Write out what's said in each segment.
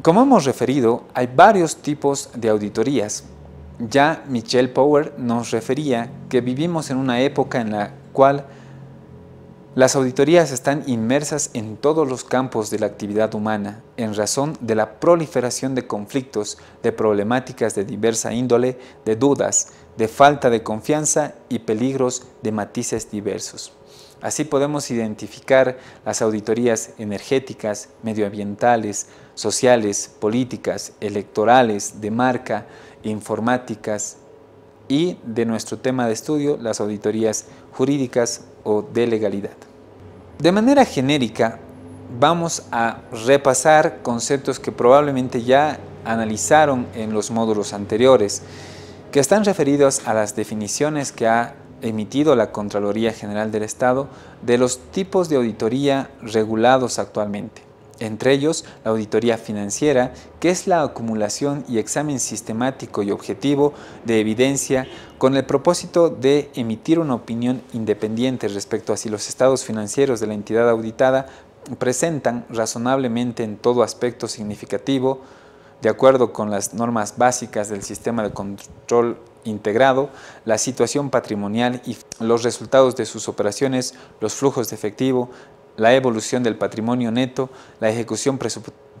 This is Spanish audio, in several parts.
Como hemos referido, hay varios tipos de auditorías. Ya Michelle Power nos refería que vivimos en una época en la cual las auditorías están inmersas en todos los campos de la actividad humana, en razón de la proliferación de conflictos, de problemáticas de diversa índole, de dudas, de falta de confianza y peligros de matices diversos. Así podemos identificar las auditorías energéticas, medioambientales, sociales, políticas, electorales, de marca, informáticas y de nuestro tema de estudio, las auditorías jurídicas o de legalidad. De manera genérica, vamos a repasar conceptos que probablemente ya analizaron en los módulos anteriores, que están referidos a las definiciones que ha emitido la Contraloría General del Estado de los tipos de auditoría regulados actualmente. Entre ellos, la auditoría financiera, que es la acumulación y examen sistemático y objetivo de evidencia con el propósito de emitir una opinión independiente respecto a si los estados financieros de la entidad auditada presentan razonablemente en todo aspecto significativo, de acuerdo con las normas básicas del sistema de control integrado, la situación patrimonial y los resultados de sus operaciones, los flujos de efectivo, la evolución del patrimonio neto, la ejecución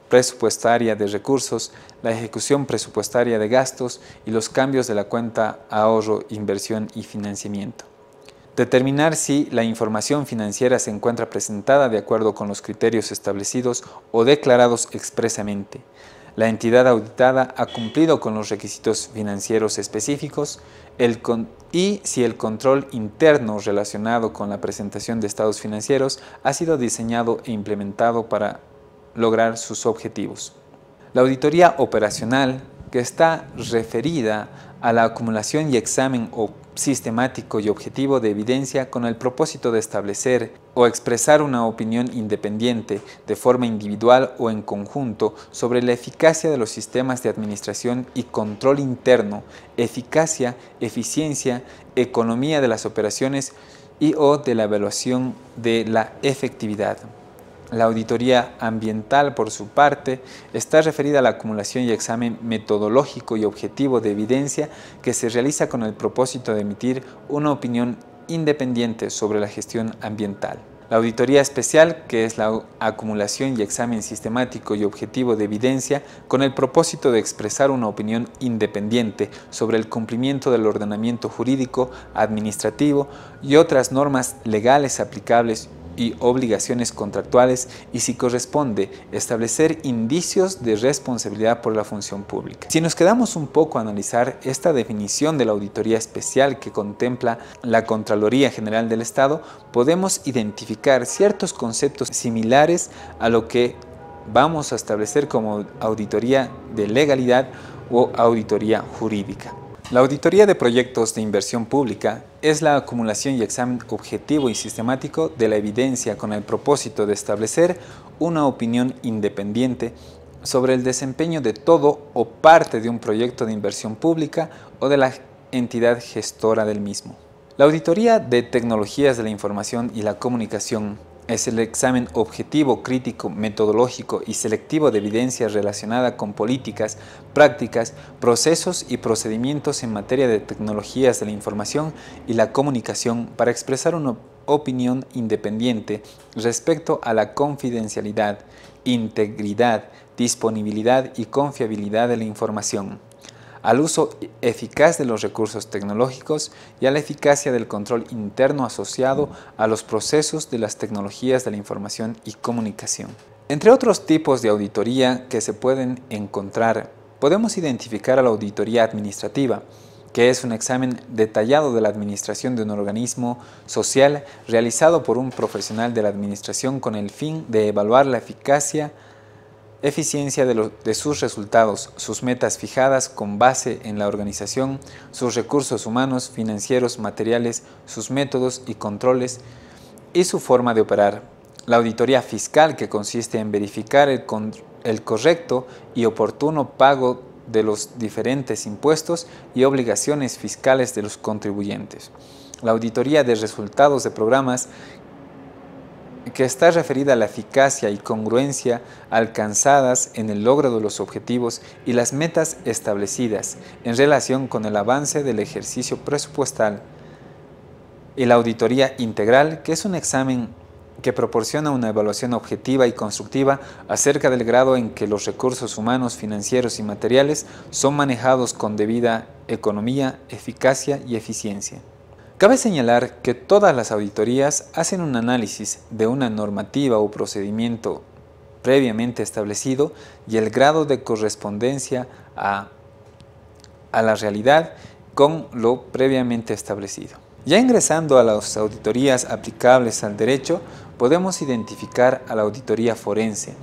presupuestaria de recursos, la ejecución presupuestaria de gastos y los cambios de la cuenta ahorro, inversión y financiamiento. Determinar si la información financiera se encuentra presentada de acuerdo con los criterios establecidos o declarados expresamente. La entidad auditada ha cumplido con los requisitos financieros específicos y si el control interno relacionado con la presentación de estados financieros ha sido diseñado e implementado para lograr sus objetivos. La auditoría operacional, que está referida a la acumulación y examen sistemático y objetivo de evidencia con el propósito de establecer o expresar una opinión independiente de forma individual o en conjunto sobre la eficacia de los sistemas de administración y control interno, eficacia, eficiencia, economía de las operaciones y o de la evaluación de la efectividad. La auditoría ambiental, por su parte, está referida a la acumulación y examen metodológico y objetivo de evidencia que se realiza con el propósito de emitir una opinión independiente sobre la gestión ambiental. La auditoría especial, que es la acumulación y examen sistemático y objetivo de evidencia con el propósito de expresar una opinión independiente sobre el cumplimiento del ordenamiento jurídico, administrativo y otras normas legales aplicables y obligaciones contractuales y, si corresponde, establecer indicios de responsabilidad por la función pública. Si nos quedamos un poco a analizar esta definición de la auditoría especial que contempla la Contraloría General del Estado, podemos identificar ciertos conceptos similares a lo que vamos a establecer como auditoría de legalidad o auditoría jurídica. La auditoría de proyectos de inversión pública es la acumulación y examen objetivo y sistemático de la evidencia con el propósito de establecer una opinión independiente sobre el desempeño de todo o parte de un proyecto de inversión pública o de la entidad gestora del mismo. La auditoría de tecnologías de la información y la comunicación es el examen objetivo, crítico, metodológico y selectivo de evidencia relacionada con políticas, prácticas, procesos y procedimientos en materia de tecnologías de la información y la comunicación para expresar una opinión independiente respecto a la confidencialidad, integridad, disponibilidad y confiabilidad de la información, al uso eficaz de los recursos tecnológicos y a la eficacia del control interno asociado a los procesos de las tecnologías de la información y comunicación. Entre otros tipos de auditoría que se pueden encontrar, podemos identificar a la auditoría administrativa, que es un examen detallado de la administración de un organismo social realizado por un profesional de la administración con el fin de evaluar la eficiencia de sus resultados, sus metas fijadas con base en la organización, sus recursos humanos, financieros, materiales, sus métodos y controles y su forma de operar. La auditoría fiscal, que consiste en verificar el correcto y oportuno pago de los diferentes impuestos y obligaciones fiscales de los contribuyentes. La auditoría de resultados de programas, que está referida a la eficacia y congruencia alcanzadas en el logro de los objetivos y las metas establecidas en relación con el avance del ejercicio presupuestal, y la auditoría integral, que es un examen que proporciona una evaluación objetiva y constructiva acerca del grado en que los recursos humanos, financieros y materiales son manejados con debida economía, eficacia y eficiencia. Cabe señalar que todas las auditorías hacen un análisis de una normativa o procedimiento previamente establecido y el grado de correspondencia a la realidad con lo previamente establecido. Ya ingresando a las auditorías aplicables al derecho, podemos identificar a la auditoría forense,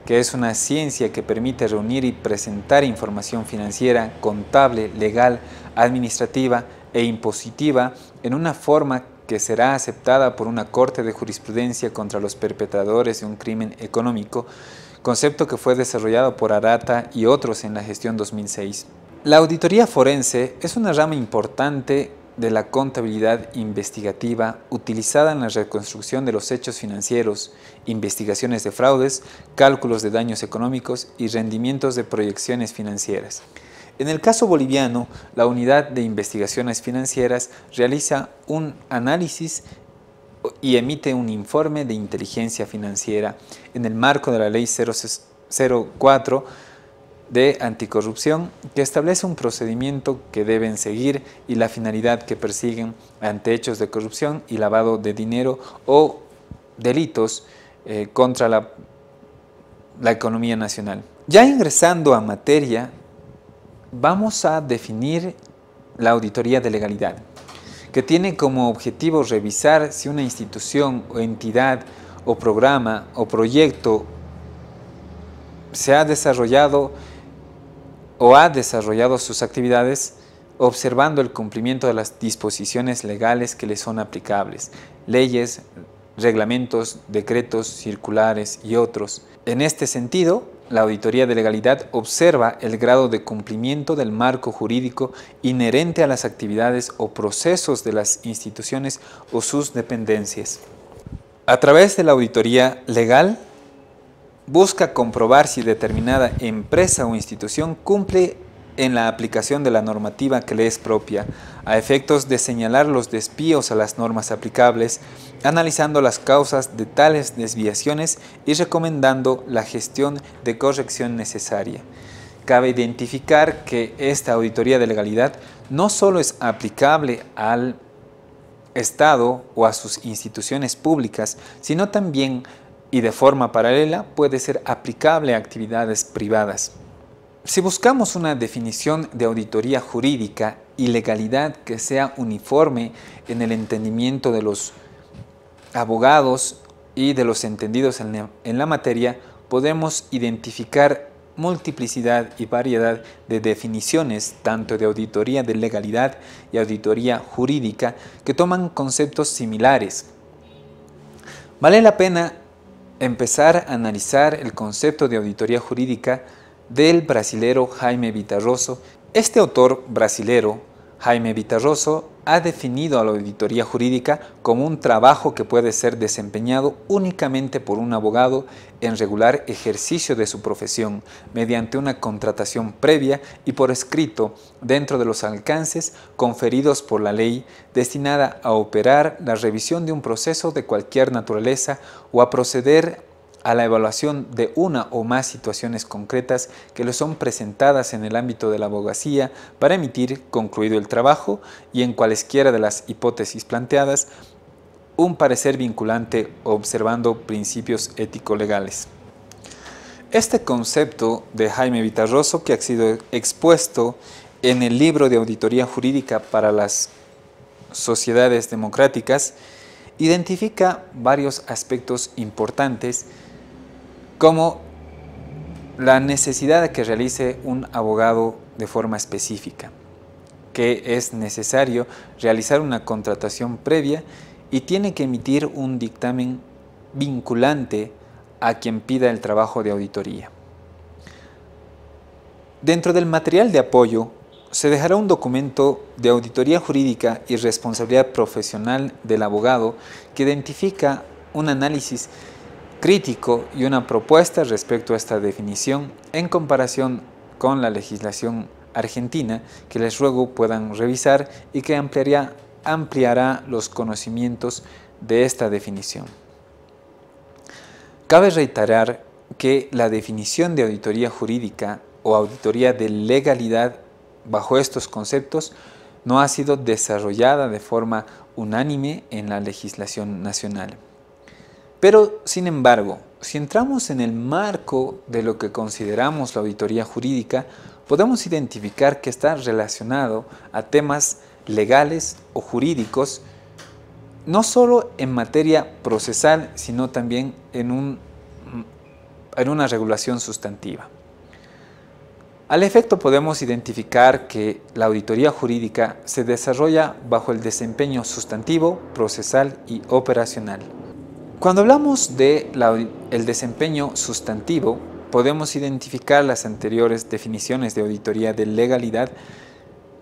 que es una ciencia que permite reunir y presentar información financiera, contable, legal, administrativa e impositiva en una forma que será aceptada por una corte de jurisprudencia contra los perpetradores de un crimen económico, concepto que fue desarrollado por Arata y otros en la gestión 2006. La auditoría forense es una rama importante de la contabilidad investigativa utilizada en la reconstrucción de los hechos financieros, investigaciones de fraudes, cálculos de daños económicos y rendimientos de proyecciones financieras. En el caso boliviano, la Unidad de Investigaciones Financieras realiza un análisis y emite un informe de inteligencia financiera en el marco de la Ley 004 de anticorrupción, que establece un procedimiento que deben seguir y la finalidad que persiguen ante hechos de corrupción y lavado de dinero o delitos contra la economía nacional. Ya ingresando a materia, vamos a definir la auditoría de legalidad, que tiene como objetivo revisar si una institución o entidad o programa o proyecto se ha desarrollado o ha desarrollado sus actividades observando el cumplimiento de las disposiciones legales que le son aplicables, leyes, reglamentos, decretos, circulares y otros. En este sentido, la auditoría de legalidad observa el grado de cumplimiento del marco jurídico inherente a las actividades o procesos de las instituciones o sus dependencias. A través de la auditoría legal, busca comprobar si determinada empresa o institución cumple en la aplicación de la normativa que le es propia, a efectos de señalar los desvíos a las normas aplicables, analizando las causas de tales desviaciones y recomendando la gestión de corrección necesaria. Cabe identificar que esta auditoría de legalidad no solo es aplicable al Estado o a sus instituciones públicas, sino también y de forma paralela puede ser aplicable a actividades privadas. Si buscamos una definición de auditoría jurídica y legalidad que sea uniforme en el entendimiento de los abogados y de los entendidos en la materia, podemos identificar multiplicidad y variedad de definiciones, tanto de auditoría de legalidad y auditoría jurídica, que toman conceptos similares. Vale la pena empezar a analizar el concepto de auditoría jurídica del brasilero Jaime Vitarroso. Este autor brasilero, Jaime Vitarroso, ha definido a la auditoría jurídica como un trabajo que puede ser desempeñado únicamente por un abogado en regular ejercicio de su profesión, mediante una contratación previa y por escrito dentro de los alcances conferidos por la ley, destinada a operar la revisión de un proceso de cualquier naturaleza o a proceder a la evaluación de una o más situaciones concretas que le son presentadas en el ámbito de la abogacía para emitir, concluido el trabajo y en cualesquiera de las hipótesis planteadas, un parecer vinculante observando principios ético-legales. Este concepto de Jaime Vitarroso, que ha sido expuesto en el libro de Auditoría Jurídica para las Sociedades Democráticas, identifica varios aspectos importantes como la necesidad de que realice un abogado de forma específica, que es necesario realizar una contratación previa y tiene que emitir un dictamen vinculante a quien pida el trabajo de auditoría. Dentro del material de apoyo se dejará un documento de auditoría jurídica y responsabilidad profesional del abogado que identifica un análisis crítico y una propuesta respecto a esta definición en comparación con la legislación argentina, que les ruego puedan revisar y que ampliará los conocimientos de esta definición. Cabe reiterar que la definición de auditoría jurídica o auditoría de legalidad bajo estos conceptos no ha sido desarrollada de forma unánime en la legislación nacional. Pero, sin embargo, si entramos en el marco de lo que consideramos la auditoría jurídica, podemos identificar que está relacionado a temas legales o jurídicos, no solo en materia procesal, sino también en una regulación sustantiva. Al efecto podemos identificar que la auditoría jurídica se desarrolla bajo el desempeño sustantivo, procesal y operacional. Cuando hablamos del desempeño sustantivo, podemos identificar las anteriores definiciones de auditoría de legalidad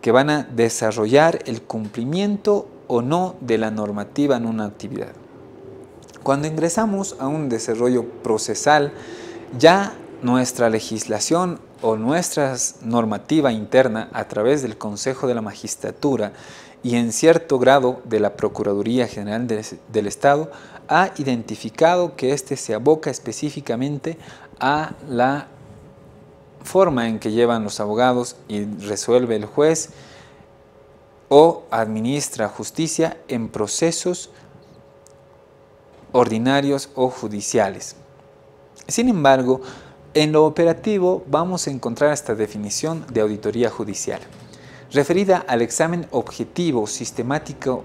que van a desarrollar el cumplimiento o no de la normativa en una actividad. Cuando ingresamos a un desarrollo procesal, ya nuestra legislación o nuestra normativa interna a través del Consejo de la Magistratura y en cierto grado de la Procuraduría General del Estado ha identificado que éste se aboca específicamente a la forma en que llevan los abogados y resuelve el juez o administra justicia en procesos ordinarios o judiciales. Sin embargo, en lo operativo vamos a encontrar esta definición de auditoría judicial, referida al examen objetivo, sistemático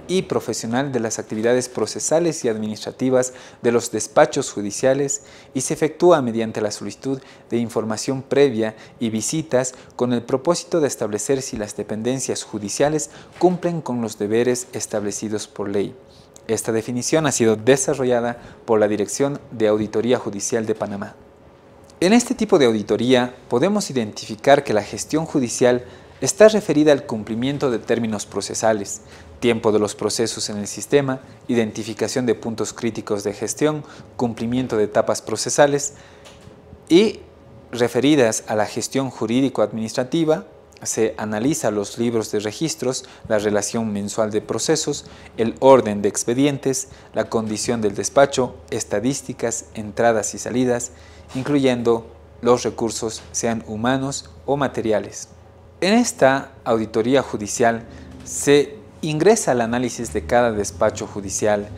y profesional de las actividades procesales y administrativas de los despachos judiciales y se efectúa mediante la solicitud de información previa y visitas con el propósito de establecer si las dependencias judiciales cumplen con los deberes establecidos por ley. Esta definición ha sido desarrollada por la Dirección de Auditoría Judicial de Panamá. En este tipo de auditoría podemos identificar que la gestión judicial está referida al cumplimiento de términos procesales, tiempo de los procesos en el sistema, identificación de puntos críticos de gestión, cumplimiento de etapas procesales y referidas a la gestión jurídico-administrativa. Se analiza los libros de registros, la relación mensual de procesos, el orden de expedientes, la condición del despacho, estadísticas, entradas y salidas, incluyendo los recursos sean humanos o materiales. En esta auditoría judicial se ingresa al análisis de cada despacho judicial,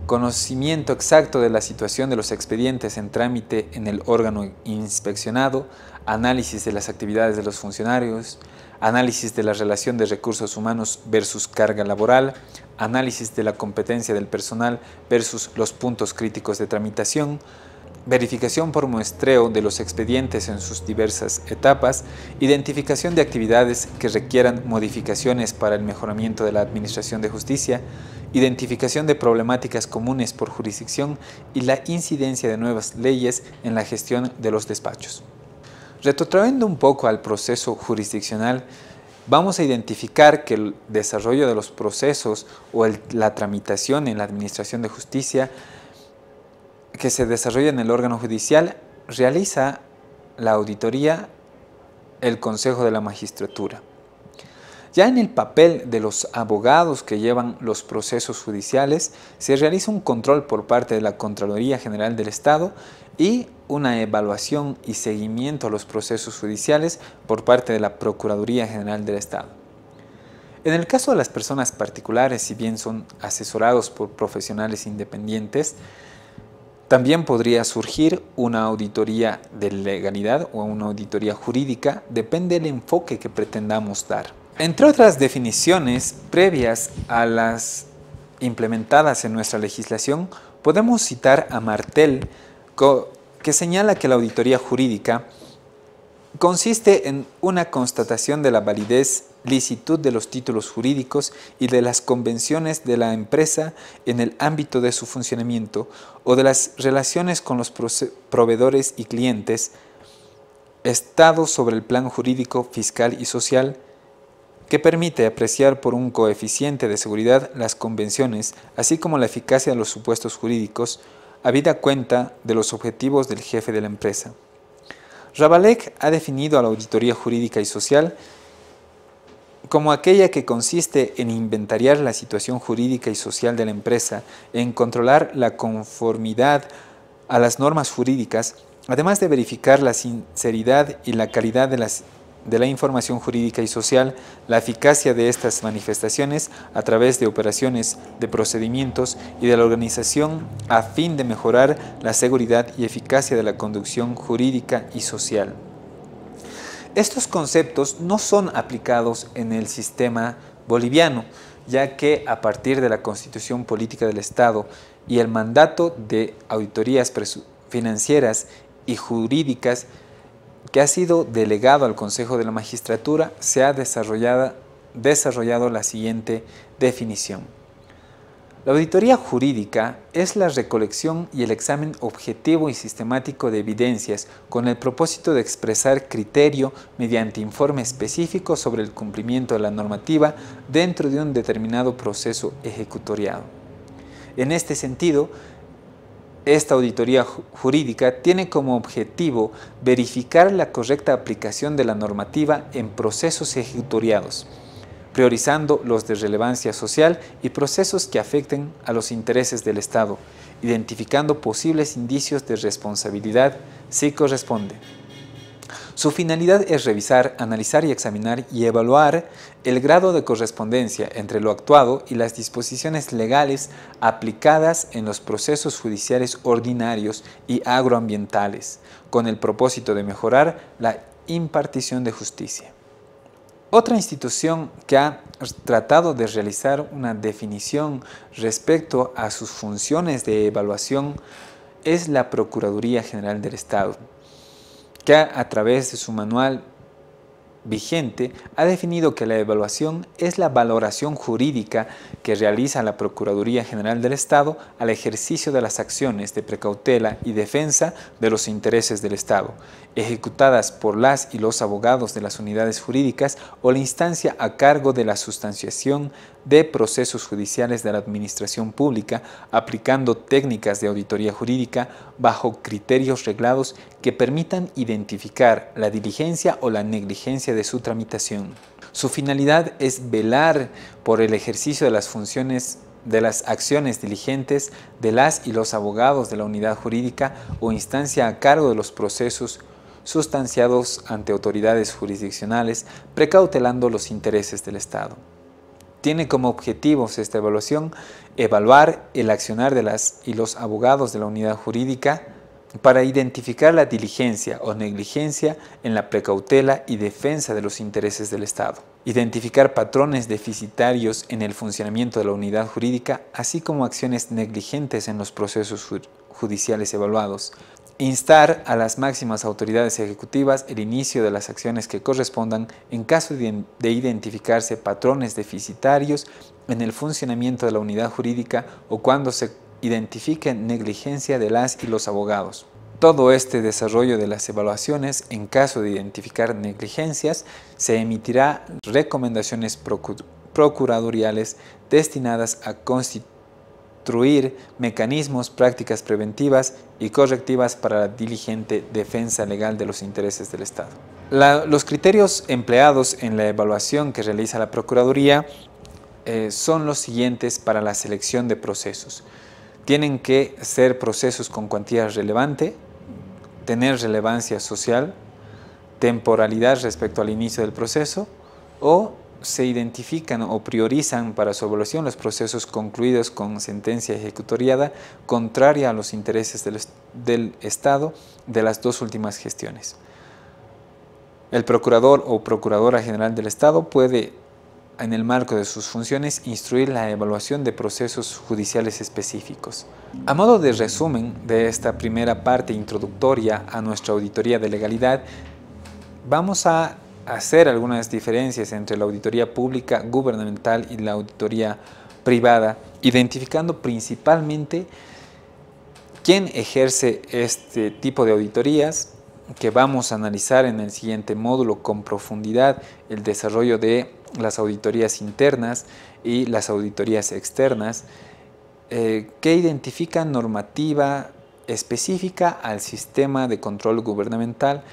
conocimiento exacto de la situación de los expedientes en trámite en el órgano inspeccionado, análisis de las actividades de los funcionarios, análisis de la relación de recursos humanos versus carga laboral, análisis de la competencia del personal versus los puntos críticos de tramitación, verificación por muestreo de los expedientes en sus diversas etapas, identificación de actividades que requieran modificaciones para el mejoramiento de la administración de justicia, identificación de problemáticas comunes por jurisdicción y la incidencia de nuevas leyes en la gestión de los despachos. Retrotrayendo un poco al proceso jurisdiccional, vamos a identificar que el desarrollo de los procesos o la tramitación en la administración de justicia que se desarrolla en el órgano judicial realiza la auditoría el Consejo de la Magistratura. Ya en el papel de los abogados que llevan los procesos judiciales se realiza un control por parte de la Contraloría General del Estado y una evaluación y seguimiento a los procesos judiciales por parte de la Procuraduría General del Estado. En el caso de las personas particulares, si bien son asesorados por profesionales independientes, también podría surgir una auditoría de legalidad o una auditoría jurídica, depende del enfoque que pretendamos dar. Entre otras definiciones previas a las implementadas en nuestra legislación, podemos citar a Martel, que señala que la auditoría jurídica consiste en una constatación de la validez, licitud de los títulos jurídicos y de las convenciones de la empresa en el ámbito de su funcionamiento o de las relaciones con los proveedores y clientes, estado sobre el plan jurídico, fiscal y social, que permite apreciar por un coeficiente de seguridad las convenciones, así como la eficacia de los supuestos jurídicos, habida cuenta de los objetivos del jefe de la empresa. Ravalec ha definido a la auditoría jurídica y social como aquella que consiste en inventariar la situación jurídica y social de la empresa, en controlar la conformidad a las normas jurídicas, además de verificar la sinceridad y la calidad de la información jurídica y social, la eficacia de estas manifestaciones a través de operaciones, de procedimientos y de la organización a fin de mejorar la seguridad y eficacia de la conducción jurídica y social. Estos conceptos no son aplicados en el sistema boliviano, ya que a partir de la Constitución Política del Estado y el mandato de auditorías financieras y jurídicas que ha sido delegado al Consejo de la Magistratura, se ha desarrollado la siguiente definición. La auditoría jurídica es la recolección y el examen objetivo y sistemático de evidencias con el propósito de expresar criterio mediante informe específico sobre el cumplimiento de la normativa dentro de un determinado proceso ejecutoriado. En este sentido, esta auditoría jurídica tiene como objetivo verificar la correcta aplicación de la normativa en procesos ejecutoriados, priorizando los de relevancia social y procesos que afecten a los intereses del Estado, identificando posibles indicios de responsabilidad si corresponde. Su finalidad es revisar, analizar y examinar y evaluar el grado de correspondencia entre lo actuado y las disposiciones legales aplicadas en los procesos judiciales ordinarios y agroambientales, con el propósito de mejorar la impartición de justicia. Otra institución que ha tratado de realizar una definición respecto a sus funciones de evaluación es la Procuraduría General del Estado, que a través de su manual vigente ha definido que la evaluación es la valoración jurídica que realiza la Procuraduría General del Estado al ejercicio de las acciones de precautela y defensa de los intereses del Estado, ejecutadas por las y los abogados de las unidades jurídicas o la instancia a cargo de la sustanciación de procesos judiciales de la administración pública, aplicando técnicas de auditoría jurídica bajo criterios reglados que permitan identificar la diligencia o la negligencia de su tramitación. Su finalidad es velar por el ejercicio de las funciones de las acciones diligentes de las y los abogados de la unidad jurídica o instancia a cargo de los procesos sustanciados ante autoridades jurisdiccionales, precautelando los intereses del Estado. Tiene como objetivos esta evaluación evaluar el accionar de las y los abogados de la unidad jurídica para identificar la diligencia o negligencia en la precautela y defensa de los intereses del Estado, identificar patrones deficitarios en el funcionamiento de la unidad jurídica, así como acciones negligentes en los procesos judiciales evaluados, instar a las máximas autoridades ejecutivas el inicio de las acciones que correspondan en caso de identificarse patrones deficitarios en el funcionamiento de la unidad jurídica o cuando se identifique negligencia de las y los abogados. Todo este desarrollo de las evaluaciones, en caso de identificar negligencias, se emitirá recomendaciones procuradoriales destinadas a constituir mecanismos, prácticas preventivas y correctivas para la diligente defensa legal de los intereses del Estado. Los criterios empleados en la evaluación que realiza la Procuraduría son los siguientes para la selección de procesos. Tienen que ser procesos con cuantía relevante, tener relevancia social, temporalidad respecto al inicio del proceso, o se identifican o priorizan para su evaluación los procesos concluidos con sentencia ejecutoriada contraria a los intereses del Estado de las dos últimas gestiones. El procurador o procuradora general del Estado puede, en el marco de sus funciones, instruir la evaluación de procesos judiciales específicos. A modo de resumen de esta primera parte introductoria a nuestra auditoría de legalidad, vamos a hacer algunas diferencias entre la auditoría pública gubernamental y la auditoría privada, identificando principalmente quién ejerce este tipo de auditorías, que vamos a analizar en el siguiente módulo con profundidad el desarrollo de las auditorías internas y las auditorías externas, que identifican normativa específica al sistema de control gubernamental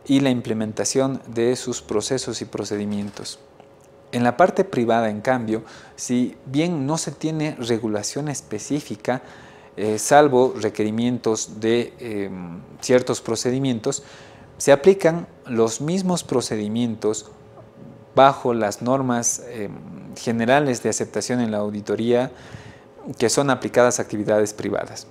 y la implementación de sus procesos y procedimientos. En la parte privada, en cambio, si bien no se tiene regulación específica, salvo requerimientos de ciertos procedimientos, se aplican los mismos procedimientos bajo las normas generales de aceptación en la auditoría que son aplicadas a actividades privadas.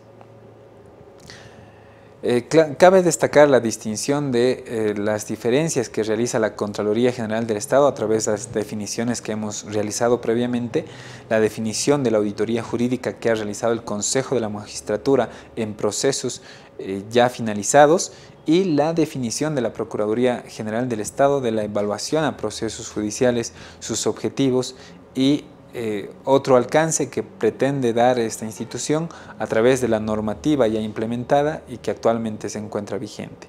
Cabe destacar la distinción de las diferencias que realiza la Contraloría General del Estado a través de las definiciones que hemos realizado previamente, la definición de la auditoría jurídica que ha realizado el Consejo de la Magistratura en procesos ya finalizados y la definición de la Procuraduría General del Estado de la evaluación a procesos judiciales, sus objetivos y otro alcance que pretende dar esta institución a través de la normativa ya implementada y que actualmente se encuentra vigente.